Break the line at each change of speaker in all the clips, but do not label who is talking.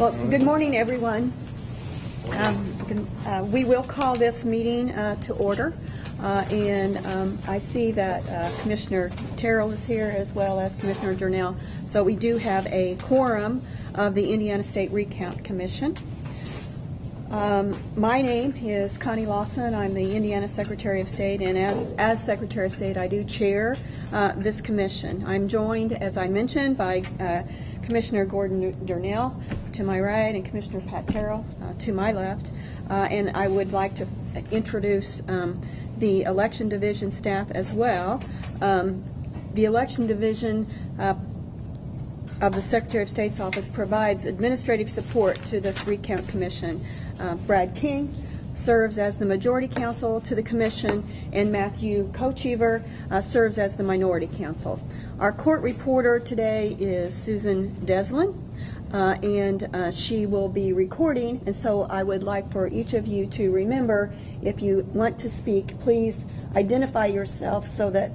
Well, good morning, everyone. We will call this meeting to order, and I see that Commissioner Terrell is here as well as Commissioner Jernell. So we do have a quorum of the Indiana State Recount Commission. My name is Connie Lawson. I'm the Indiana Secretary of State, and as Secretary of State, I do chair this commission. I'm joined, as I mentioned, by Commissioner Gordon Jernell to my right and Commissioner Pat Terrell to my left. And I would like to introduce the Election Division staff as well. The Election Division of the Secretary of State's office provides administrative support to this Recount Commission. Brad King serves as the Majority Counsel to the Commission, and Matthew Kochever serves as the Minority Counsel. Our court reporter today is Susan Deslin, and she will be recording, and so I would like for each of you to remember, if you want to speak, please identify yourself so that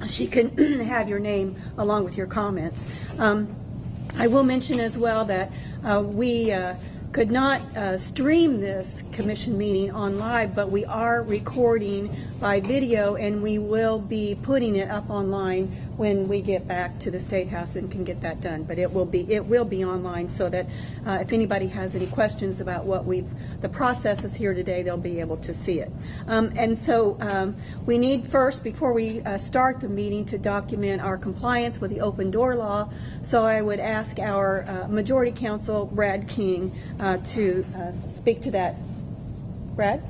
she can have your name along with your comments. I will mention as well that we could not stream this commission meeting on live, but we are recording by video, and we will be putting it up online when we get back to the State House and can get that done. But it will be online, so that if anybody has any questions about what the process is here today, they'll be able to see it. And so we need first, before we start the meeting, to document our compliance with the open door law. So I would ask our Majority Counsel, Brad King, to speak to that. Brad?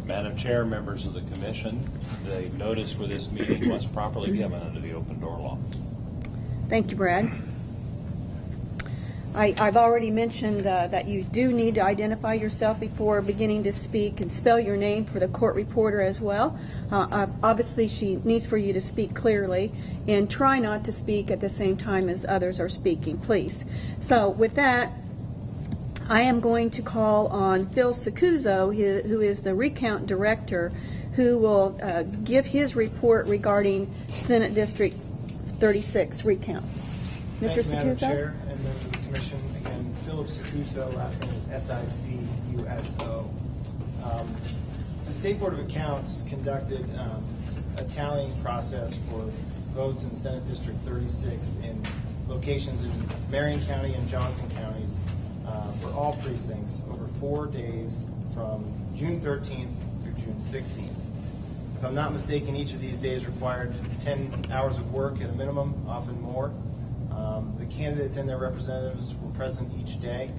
Madam Chair, members of the Commission, the notice for this meeting was properly given under the open door law.
Thank you, Brad. I've already mentioned that you do need to identify yourself before beginning to speak and spell your name for the court reporter as well. Obviously, she needs for you to speak clearly, and try not to speak at the same time as others are speaking, please. So with that, I am going to call on Phil Sacuzzo, who is the Recount Director, who will give his report regarding Senate District 36 Recount. Mr. Sacuzzo?
Madam Chair and members of the Commission, again, Philip Sacuzzo, last name is S-I-C-U-S-O. The State Board of Accounts conducted a tallying process for votes in Senate District 36 in locations in Marion County and Johnson counties for all precincts over 4 days from June 13th through June 16th. If I'm not mistaken, each of these days required 10 hours of work at a minimum, often more. The candidates and their representatives were present each day,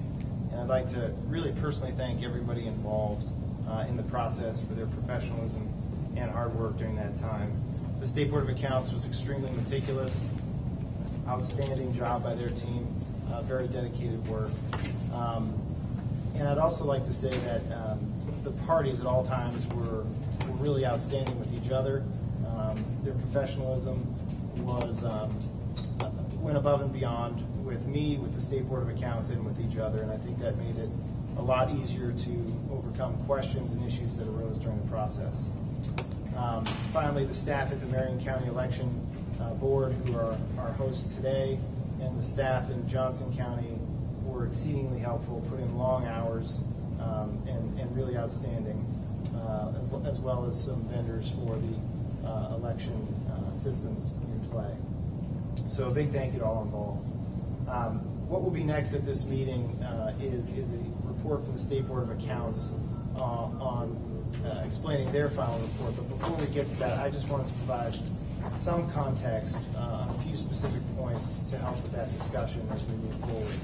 and I'd like to really personally thank everybody involved in the process for their professionalism and hard work during that time. The State Board of Accounts was extremely meticulous, outstanding job by their team, very dedicated work. And I'd also like to say that the parties at all times were really outstanding with each other. Their professionalism went above and beyond with me, with the State Board of Accounts, and with each other, and I think that made it a lot easier to overcome questions and issues that arose during the process. Finally, the staff at the Marion County Election Board, who are our hosts today, and the staff in Johnson County were exceedingly helpful, put in long hours, and really outstanding, as well as some vendors for the election systems in play. So a big thank you to all involved. What will be next at this meeting is a report from the State Board of Accounts on explaining their final report. But before we get to that, I just wanted to provide some context on a few specific points to help with that discussion as we move forward.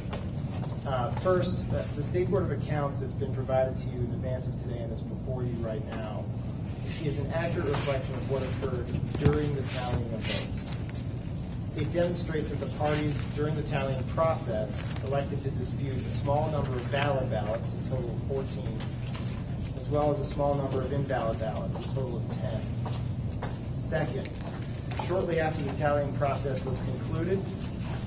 First, the State Board of Accounts that's been provided to you in advance of today and is before you right now is an accurate reflection of what occurred during the tallying of votes. It demonstrates that the parties during the tallying process elected to dispute a small number of valid ballots, a total of 14, as well as a small number of invalid ballots, a total of 10. Second, shortly after the tallying process was concluded,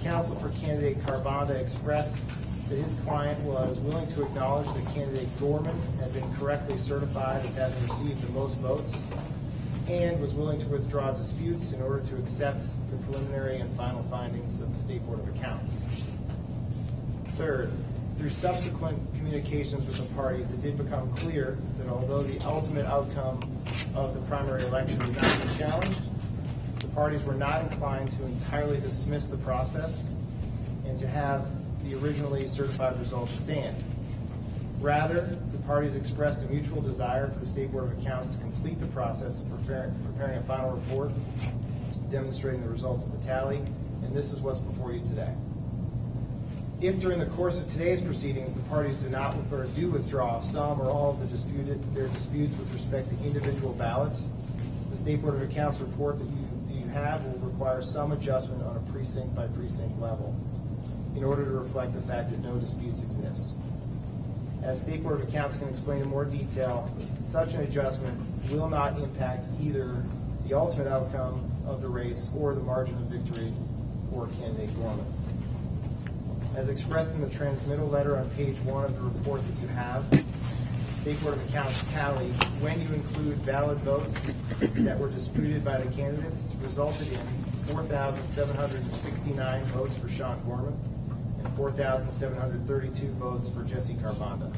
counsel for candidate Carbonda expressed that his client was willing to acknowledge that candidate Gorman had been correctly certified as having received the most votes, and was willing to withdraw disputes in order to accept the preliminary and final findings of the State Board of Accounts. Third, Through subsequent communications with the parties, it did become clear that although the ultimate outcome of the primary election would not be challenged, the parties were not inclined to entirely dismiss the process and to have the originally certified results stand. Rather, the parties expressed a mutual desire for the State Board of Accounts to complete the process of preparing a final report demonstrating the results of the tally, and this is what's before you today. If during the course of today's proceedings the parties do withdraw some or all of their disputes with respect to individual ballots, the State Board of Accounts report that you have will require some adjustment on a precinct by precinct level in order to reflect the fact that no disputes exist. As State Board of Accounts can explain in more detail, such an adjustment will not impact either the ultimate outcome of the race or the margin of victory for candidate Gorman. As expressed in the transmittal letter on page 1 of the report that you have, State Board of Accounts tally, when you include valid votes that were disputed by the candidates, resulted in 4,769 votes for Sean Gorman and 4,732 votes for Jesse Carbanda.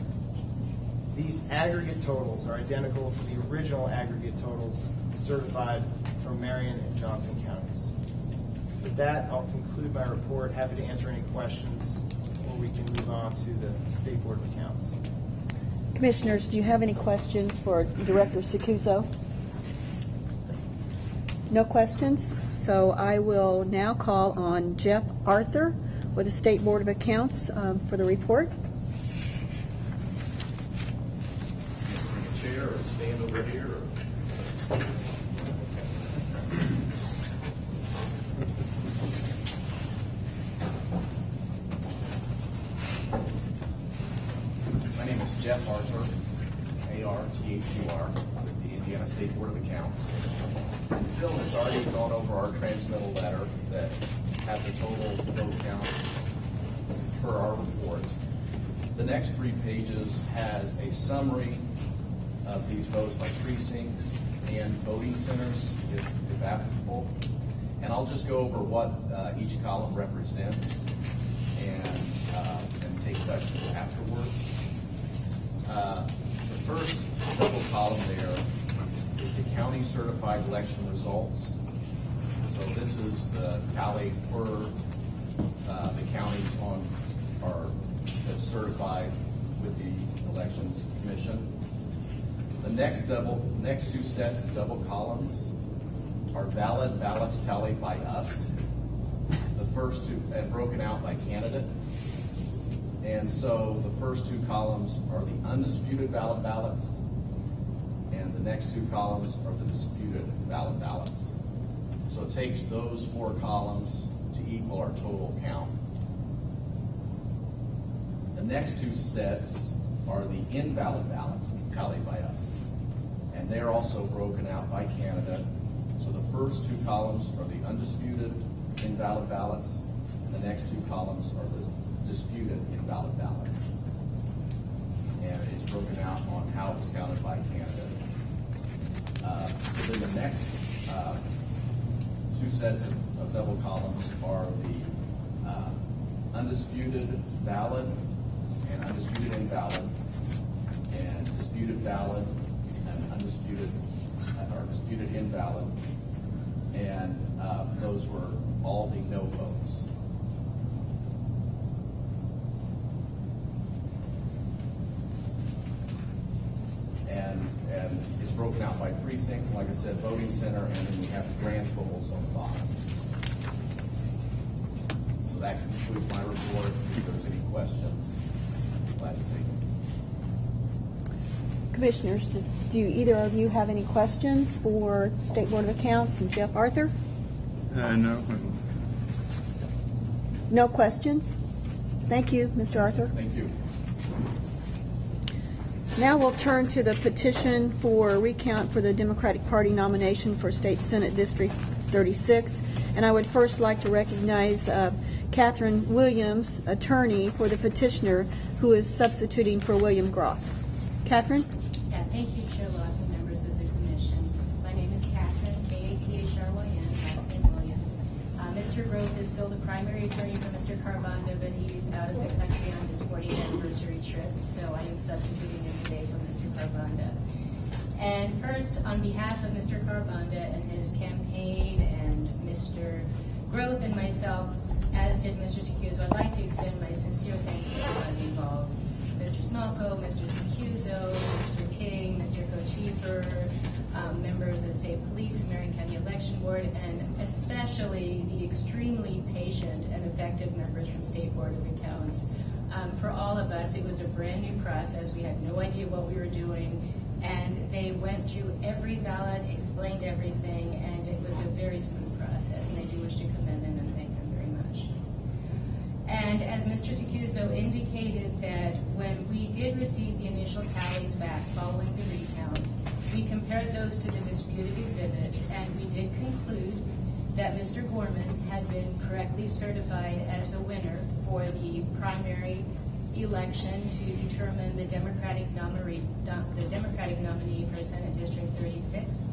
These aggregate totals are identical to the original aggregate totals certified from Marion and Johnson counties. With that, I'll conclude my report. Happy to answer any questions, or we can move on to the State Board of Accounts.
Commissioners, do you have any questions for Director Sicuso? No questions? So I will now call on Jeff Arthur with the State Board of Accounts for the report.
Chair, or stand over here. My name is Jeff Arthur, A-R-T-H-U-R, with the Indiana State Board of Accounts. And Phil has already gone over our transmittal letter that had the total vote count for our reports. The next 3 pages has a summary of these votes by precincts and voting centers, if applicable. And I'll just go over what each column represents and take questions afterwards. The first double column there is the county certified election results. So this is the tally for the counties that's certified with the Elections Commission. The next 2 sets of double columns are valid ballots tallied by us. The first 2 and broken out by candidate. And so the first 2 columns are the undisputed valid ballots, and the next 2 columns are the disputed valid ballots. So it takes those 4 columns to equal our total count. The next 2 sets are the invalid ballots tallied by us, and they're also broken out by candidate. So the first 2 columns are the undisputed invalid ballots, and the next 2 columns are the disputed invalid ballots. And it's broken out on how it was counted by candidate. So then the next 2 sets of double columns are the undisputed valid and undisputed invalid, and disputed valid and undisputed or disputed invalid, and those were all the no votes. And it's broken out by precinct, like I said, voting center, and then we have the grand totals on the bottom. So that concludes my report. If there's any questions, I'm glad to take them.
Commissioners, do either of you have any questions for State Board of Accounts and Jeff Arthur?
No.
No questions? Thank you, Mr. Arthur.
Thank you.
Now we'll turn to the petition for recount for the Democratic Party nomination for State Senate District 36. And I would first like to recognize Catherine Williams, attorney for the petitioner, who is substituting for William Groff. Catherine?
Yeah, thank you, Chair Lawson, members of the Commission. My name is Catherine, K-A-T-H-R-Y-N, last name Williams. Mr. Groff is still the primary attorney for Mr. Mr. Carbonda, but he's out of the country on his 40th anniversary trip, so I am substituting him today for Mr. Carbonda. And first, on behalf of Mr. Carbonda and his campaign and Mr. Groth and myself, as did Mr. Secuso, I'd like to extend my sincere thanks to everyone involved. Mr. Smalko, Mr. Secuso, Mr. King, Mr. Cochiefer, members of the State Police, Marion County Election Board, and especially the extremely patient and effective members from State Board of Accounts. For all of us, it was a brand new process. We had no idea what we were doing, and they went through every ballot, explained everything, and it was a very smooth process, and I do wish to commend them and thank them very much. And as Mr. Secuso indicated, that when we did receive the initial tallies back following the recount, we compared those to the disputed exhibits, and we did conclude that Mr. Gorman had been correctly certified as the winner for the primary election to determine the Democratic nominee for Senate District 36.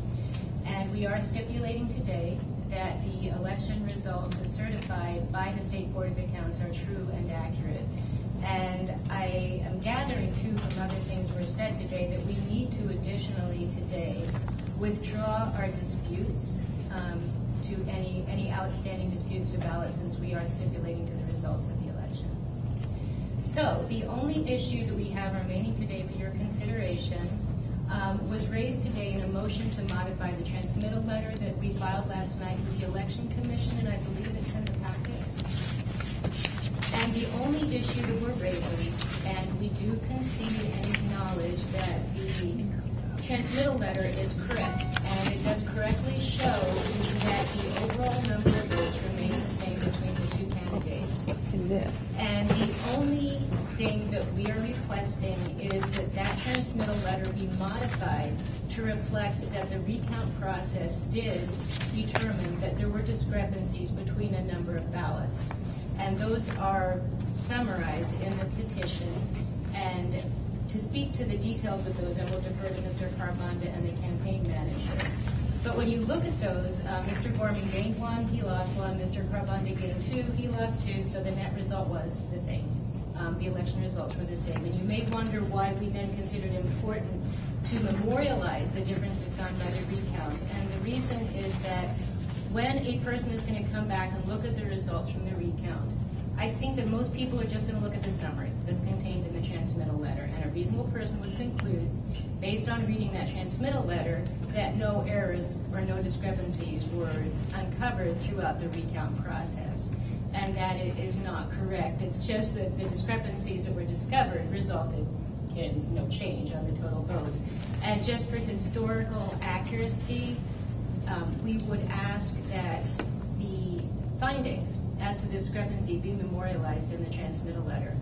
And we are stipulating today that the election results as certified by the State Board of Accounts are true and accurate. And I am gathering, too, from other things that were said today, that we need to additionally today withdraw our disputes to any outstanding disputes to ballot, since we are stipulating to the results of the election. So the only issue that we have remaining today for your consideration was raised today in a motion to modify the transmittal letter that we filed last night with the Election Commission, and I believe it's in the packets. And the only issue that we're raising, and we do concede and acknowledge that the transmittal letter is correct, and it does correctly show that the overall number of votes remain the same between the two candidates.
In this.
And the only thing that we are requesting is that that transmittal letter be modified to reflect that the recount process did determine that there were discrepancies between a number of ballots. And those are summarized in the petition. And to speak to the details of those, I will defer to Mr. Carbonda and the campaign manager. But when you look at those, Mr. Gorman gained one, he lost one. Mr. Carbonda gained two, he lost two, so the net result was the same. The election results were the same. And you may wonder why we then considered it important to memorialize the differences done by the recount. And the reason is that when a person is going to come back and look at the results from the recount, I think that most people are just going to look at the summary that's contained in the transmittal letter, and a reasonable person would conclude, based on reading that transmittal letter, that no errors or no discrepancies were uncovered throughout the recount process, and that it is not correct. It's just that the discrepancies that were discovered resulted in no change on the total votes. And just for historical accuracy, we would ask that the findings as to discrepancy be memorialized in the transmittal letter.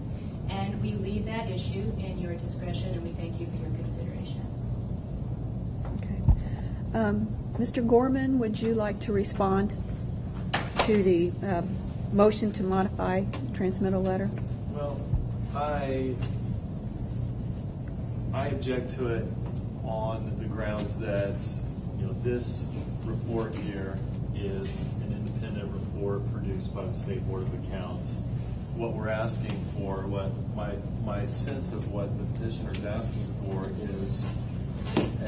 And we leave that issue in your discretion, and we thank you for your consideration.
Okay. Mr. Gorman, would you like to respond to the motion to modify transmittal letter?
Well, I object to it on the grounds that, this report here is an independent report produced by the State Board of Accounts. What we're asking for, what my sense of what the petitioner is asking for is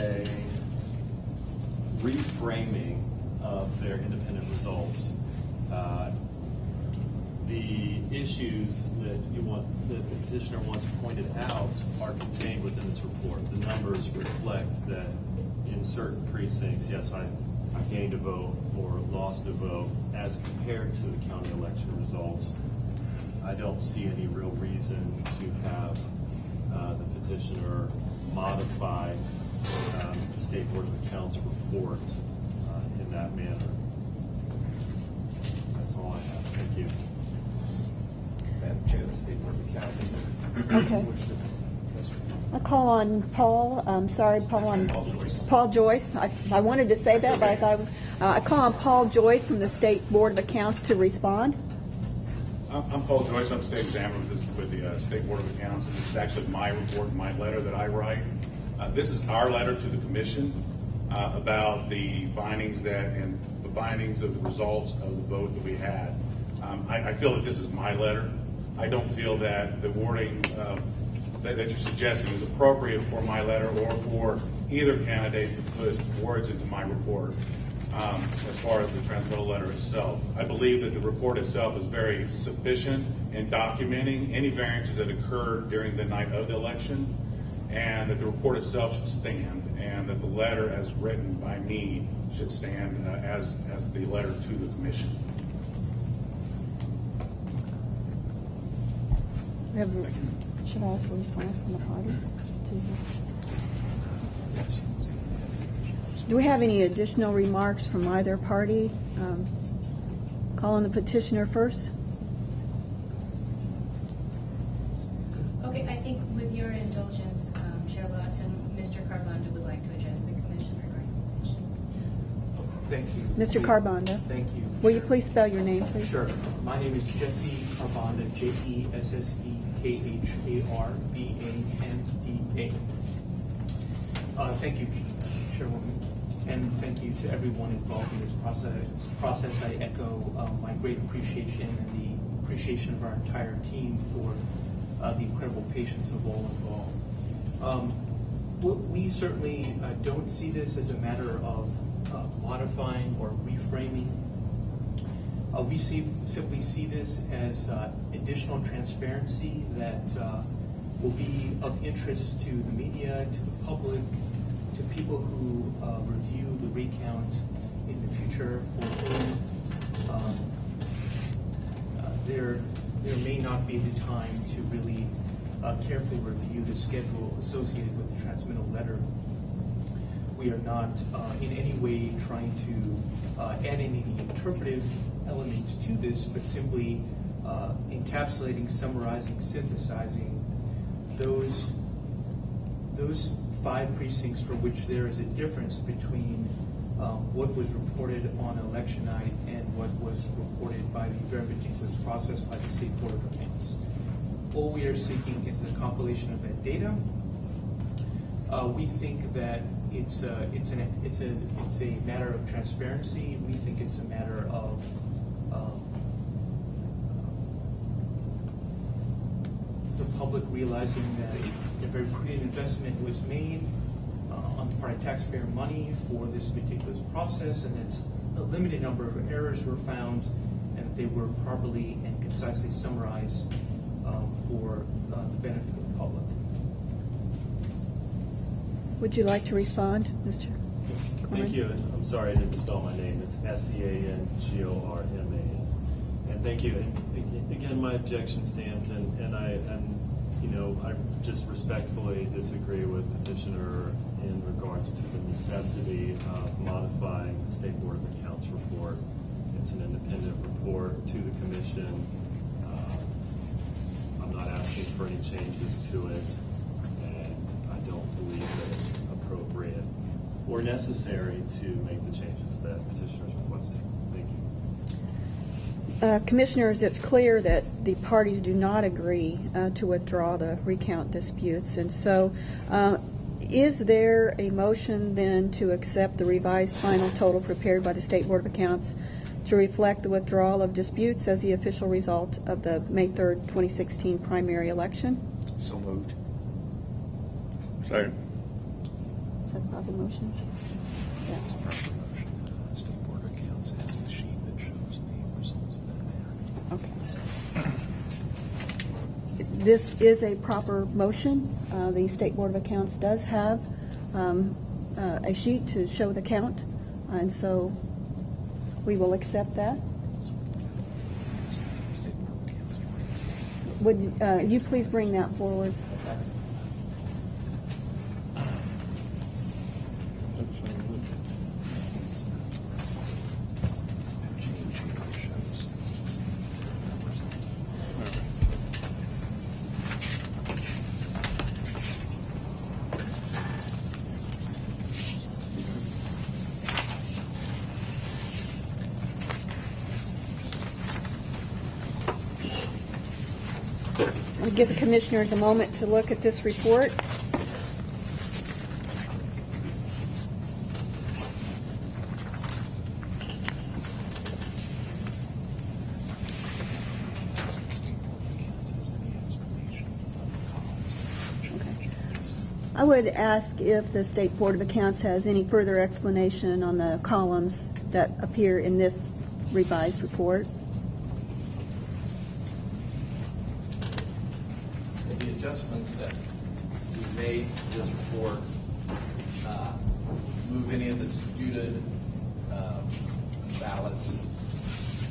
a reframing of their independent results. The issues that the petitioner wants pointed out are contained within this report. The numbers reflect that in certain precincts, yes, I gained a vote or lost a vote as compared to the county election results. I don't see any real reason to have the petitioner modify the State Board of Accounts report in that manner. That's all I have. Thank you.
Madam Chair, the State Board of Accounts.
Okay. I call on Paul. Paul Joyce. I wanted to say that, but I thought it was. I call on Paul Joyce from the State Board of Accounts to respond.
I'm Paul Joyce. I'm state examiner with the State Board of Accounts. This is actually my report, my letter that I write. This is our letter to the Commission about the findings of the results of the vote that we had. I feel that this is my letter. I don't feel that the wording that you're suggesting is appropriate for my letter or for either candidate to put words into my report as far as the transmittal letter itself. I believe that the report itself is very sufficient in documenting any variances that occurred during the night of the election, and that the report itself should stand, and that the letter as written by me should stand as the letter to the commission.
Should I ask for a response from the party? Do we have any additional remarks from either party? Call on the petitioner first.
Okay, I think with your indulgence, Chair Lawson, Mr. Carbonda would like to address the commission regarding this issue.
Thank you.
Mr. Carbonda.
Thank you.
Will you please spell your name, please?
Sure. My name is Jesse Carbonda, JessekaBanda. Thank you, Chairwoman, and thank you to everyone involved in this process. I echo my great appreciation and the appreciation of our entire team for the incredible patience of all involved. We certainly don't see this as a matter of modifying or reframing. We simply see this as additional transparency that will be of interest to the media, to the public, to people who review the recount in the future, for whom there may not be the time to really carefully review the schedule associated with the transmittal letter. We are not in any way trying to add any interpretive elements to this, but simply encapsulating, summarizing, synthesizing those 5 precincts for which there is a difference between what was reported on election night and what was reported by the very meticulous process by the State Board of Accounts. All we are seeking is the compilation of that data. We think that it's a matter of transparency. We think it's a matter of the public realizing that a very prudent investment was made on the part of taxpayer money for this meticulous process, and that a limited number of errors were found, and that they were properly and concisely summarized for the benefit of the public.
Would you like to respond, Mr. Corman?
Thank you, and I'm sorry I didn't spell my name. It's Seangorma. And thank you. And again, my objection stands, and I just respectfully disagree with petitioner in regards to the necessity of modifying the State Board of Accounts report. It's an independent report to the commission. I'm not asking for any changes to it, and I don't believe that it's appropriate or necessary to make the changes that petitioner is requesting. Thank you.
Commissioners, it's clear that the parties do not agree to withdraw the recount disputes, and so is there a motion then to accept the revised final total prepared by the State Board of Accounts to reflect the withdrawal of disputes as the official result of the May 3rd, 2016 primary election?
So moved.
Second.
Is that the proper motion? Yes.
State Board of Accounts has the sheet that shows the results of that matter.
Okay. This is a proper motion. The State Board of Accounts does have a sheet to show the count, and so we will accept that. Would you please bring that forward? I'll give the commissioners a moment to look at this report. I would ask if the State Board of Accounts has any further explanation on the columns that appear in this revised report.
The adjustments that we made to this report move any of the disputed ballots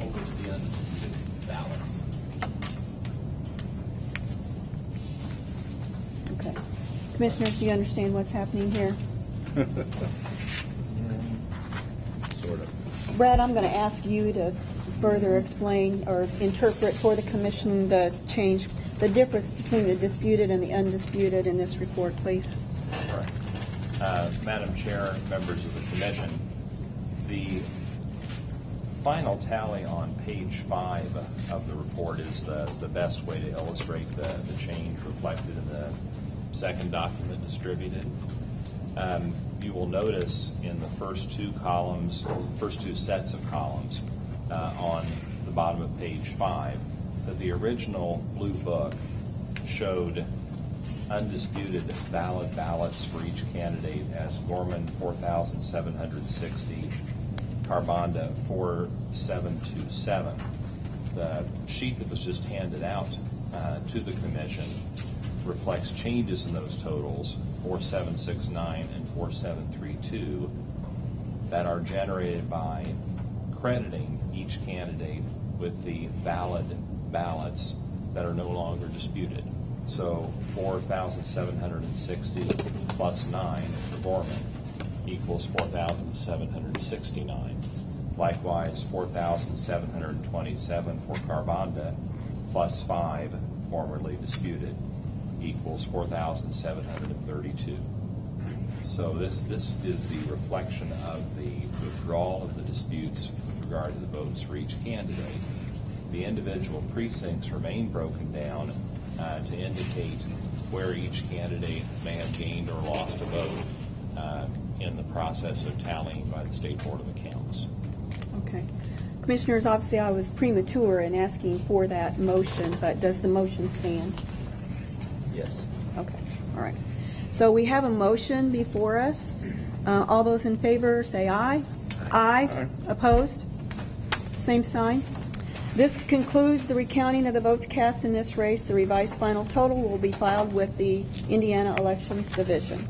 over to the undisputed ballots.
Okay. Commissioners, do you understand what's happening here?
Sort of.
Brad, I'm going to ask you to further explain or interpret for the commission the change, the difference between the disputed and the undisputed in this report, please.
Correct. Madam Chair, members of the commission, the final tally on page 5 of the report is the best way to illustrate the change reflected in the second document distributed. You will notice in the first two columns, first two sets of columns on the bottom of page 5, that the original blue book showed undisputed valid ballots for each candidate as Gorman 4,760, Carbonda 4,727. The sheet that was just handed out to the commission reflects changes in those totals, 4,769 and 4,732, that are generated by crediting each candidate with the valid ballots that are no longer disputed. So 4,760 plus 9 for Gorman equals 4,769. Likewise, 4,727 for Carbonda plus 5 formerly disputed equals 4,732. So this is the reflection of the withdrawal of the disputes with regard to the votes for each candidate. The individual precincts remain broken down to indicate where each candidate may have gained or lost a vote in the process of tallying by the State Board of Accounts.
Okay. Commissioners, obviously I was premature in asking for that motion, but does the motion stand?
Yes.
Okay, all right. So we have a motion before us. All those in favor say aye. Aye. Opposed? Same sign. This concludes the recounting of the votes cast in this race. The revised final total will be filed with the Indiana Election Division.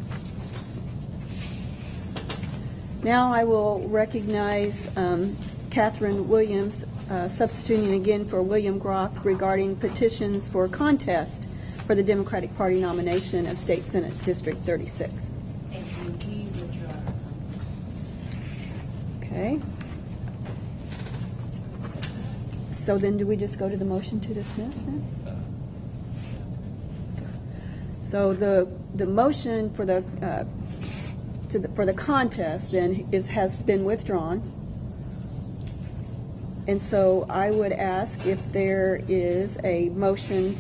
Now I will recognize Catherine Williams substituting again for William Groff regarding petitions for contest for the Democratic Party nomination of State Senate District 36.
And we withdraw.
Okay. So then do we just go to the motion to dismiss then? So the motion for the for the contest then has been withdrawn. And so I would ask if there is a motion.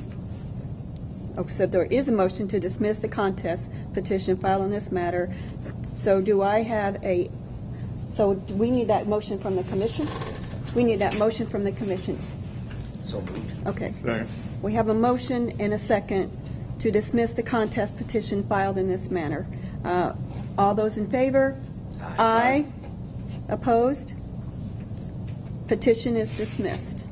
Oh, so there is a motion to dismiss the contest petition filed on this matter. So do I have a? So do we need that motion from the commission? We need that motion from the commission.
So moved.
Okay.
Second.
We have a motion and a second to dismiss the contest petition filed in this manner. All those in favor? Aye. Opposed? Petition is dismissed.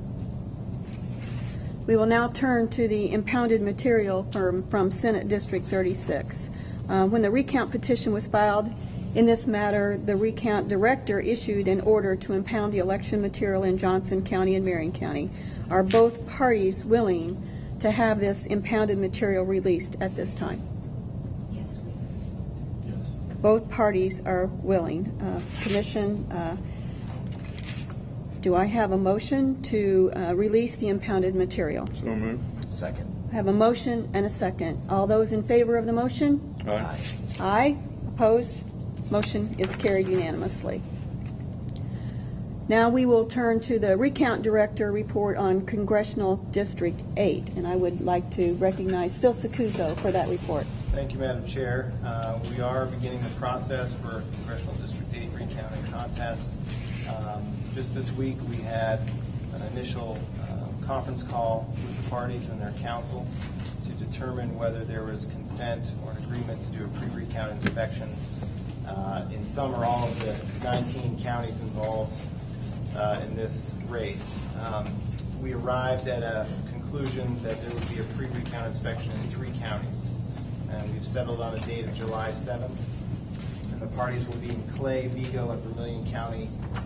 We will now turn to the impounded material from Senate District 36. When the recount petition was filed in this matter, the recount director issued an order to impound the election material in Johnson County and Marion County. Are both parties willing to have this impounded material released at this time?
Yes, we.
Yes.
Both parties are willing. Commission, do I have a motion to release the impounded material?
So moved. Second.
I have a motion and a second. All those in favor of the motion?
Aye.
Aye. Opposed? Motion is carried unanimously. Now we will turn to the recount director report on Congressional District 8, and I would like to recognize Phil Sacuzzo for that report.
Thank you, Madam Chair. We are beginning the process for Congressional District 8 recounting contest. Just this week, we had an initial conference call with the parties and their counsel to determine whether there was consent or an agreement to do a pre-recount inspection in some or all of the 19 counties involved in this race. We arrived at a conclusion that there would be a pre-recount inspection in 3 counties, and we've settled on a date of July 7th. And the parties will be in Clay, Vigo, and Vermilion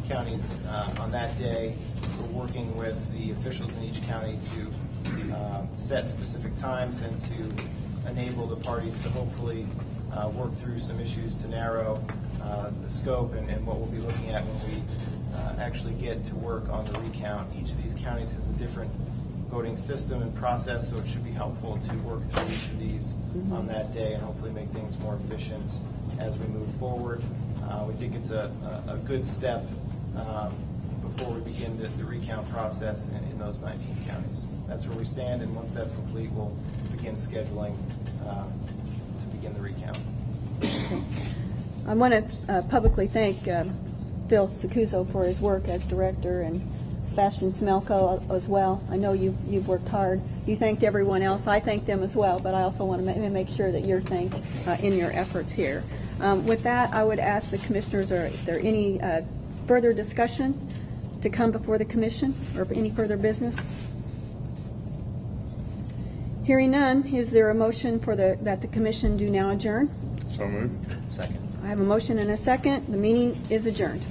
counties on that day. We're working with the officials in each county to set specific times and to enable the parties to hopefully work through some issues to narrow the scope and what we'll be looking at when we actually get to work on the recount. Each of these counties has a different voting system and process, so it should be helpful to work through each of these on that day and hopefully make things more efficient as we move forward. We think it's a good step before we begin the recount process in those 19 counties. That's where we stand, and once that's complete, we'll begin scheduling to begin the recount.
I want to publicly thank Phil Sacuzzo for his work as director, and Sebastian Smelko as well. I know you've worked hard. You thanked everyone else. I thank them as well, but I also want to make sure that you're thanked in your efforts here. With that, I would ask the commissioners, are there any further discussion to come before the commission or any further business? Hearing none, is there a motion for that the commission do now adjourn?
So moved.
Second.
I have a motion and a second. The meeting is adjourned.